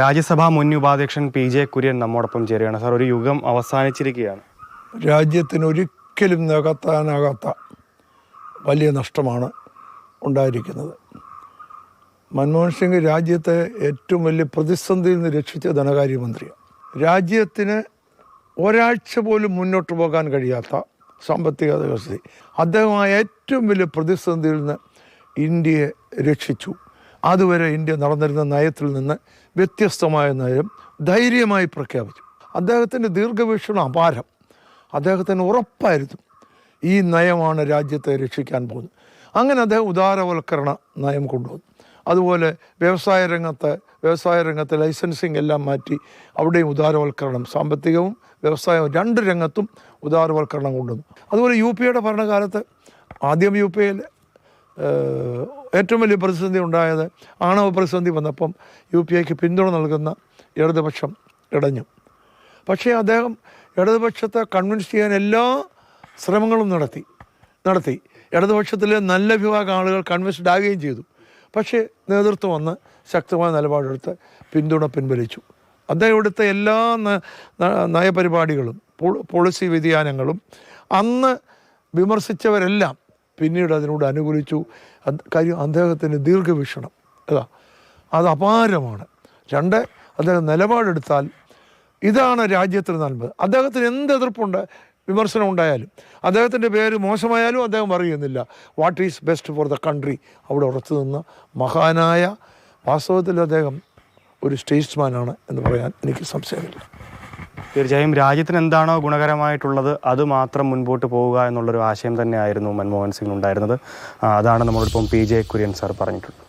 രാജ്യസഭാ മുൻ ഉപാധ്യക്ഷൻ PJ കുര്യൻ നമ്മോടൊപ്പം ചേരുകയാണ്. സാർ, ഒരു യുഗം അവസാനിച്ചിരിക്കുകയാണ്. രാജ്യത്തിന് ഒരിക്കലും നികത്താനാകാത്ത വലിയ നഷ്ടമാണ് ഉണ്ടായിരിക്കുന്നത്. മൻമോഹൻ സിംഗ് രാജ്യത്തെ ഏറ്റവും വലിയ പ്രതിസന്ധിയിൽ നിന്ന് രക്ഷിച്ച ധനകാര്യമന്ത്രിയാണ്. രാജ്യത്തിന് ഒരാഴ്ച പോലും മുന്നോട്ട് പോകാൻ കഴിയാത്ത സാമ്പത്തിക വ്യവസ്ഥ അദ്ദേഹമായ ഏറ്റവും വലിയ പ്രതിസന്ധിയിൽ നിന്ന് ഇന്ത്യയെ രക്ഷിച്ചു. അതുവരെ ഇന്ത്യ നടന്നിരുന്ന നയത്തിൽ നിന്ന് വ്യത്യസ്തമായ നയം ധൈര്യമായി പ്രഖ്യാപിച്ചു. അദ്ദേഹത്തിൻ്റെ ദീർഘവീക്ഷണം അപാരം. അദ്ദേഹത്തിന് ഉറപ്പായിരുന്നു ഈ നയമാണ് രാജ്യത്തെ രക്ഷിക്കാൻ പോകുന്നത്. അങ്ങനെ അദ്ദേഹം ഉദാരവൽക്കരണ നയം കൊണ്ടുവന്നു. അതുപോലെ വ്യവസായ രംഗത്തെ ലൈസൻസിങ് എല്ലാം മാറ്റി അവിടെയും ഉദാരവൽക്കരണം, സാമ്പത്തികവും വ്യവസായവും രണ്ട് രംഗത്തും ഉദാരവൽക്കരണം കൊണ്ടുവന്നു. അതുപോലെ UPA ഭരണകാലത്ത് ആദ്യം UPA ഏറ്റവും വലിയ പ്രതിസന്ധി ഉണ്ടായത് ആണവ പ്രതിസന്ധി വന്നപ്പം UPAക്ക് പിന്തുണ നൽകുന്ന ഇടതുപക്ഷം ഇടഞ്ഞു. പക്ഷേ അദ്ദേഹം ഇടതുപക്ഷത്തെ കൺവിൻസ് ചെയ്യാൻ എല്ലാ ശ്രമങ്ങളും നടത്തി ഇടതുപക്ഷത്തിലെ നല്ല വിഭാഗം ആളുകൾ കൺവിൻസ്ഡ് ആകുകയും ചെയ്തു. പക്ഷേ നേതൃത്വം വന്ന് ശക്തമായ നിലപാടെടുത്ത് പിന്തുണ പിൻവലിച്ചു. അദ്ദേഹം എടുത്ത എല്ലാ നയപരിപാടികളും പോളിസി വ്യതിയാനങ്ങളും അന്ന് വിമർശിച്ചവരെല്ലാം പിന്നീട് അതിനോട് അനുകൂലിച്ചു. കാര്യം അദ്ദേഹത്തിന് ദീർഘവീക്ഷണം അത് അപാരമാണ്. രണ്ട്, അദ്ദേഹം നിലപാടെടുത്താൽ ഇതാണ് രാജ്യത്തിന് നല്ലത്. അദ്ദേഹത്തിന് എന്ത് എതിർപ്പുണ്ട്, വിമർശനം ഉണ്ടായാലും അദ്ദേഹത്തിൻ്റെ പേര് മോശമായാലും അദ്ദേഹം പറയുന്നില്ല. What is best for the country അവിടെ ഉറച്ചു നിന്ന മഹാനായ, വാസ്തവത്തിൽ അദ്ദേഹം ഒരു സ്റ്റേറ്റ്സ്മാനാണ് എന്ന് പറയാൻ എനിക്ക് സംശയമില്ല. തീർച്ചയായും രാജ്യത്തിന് എന്താണോ ഗുണകരമായിട്ടുള്ളത് അത് മാത്രം മുൻപോട്ട് പോവുക എന്നുള്ളൊരു ആശയം തന്നെയായിരുന്നു മൻമോഹൻ സിംഗ് ഉണ്ടായിരുന്നത്. അതാണ് നമ്മളോടൊപ്പം PJ കുര്യൻ സാർ പറഞ്ഞിട്ടുള്ളത്.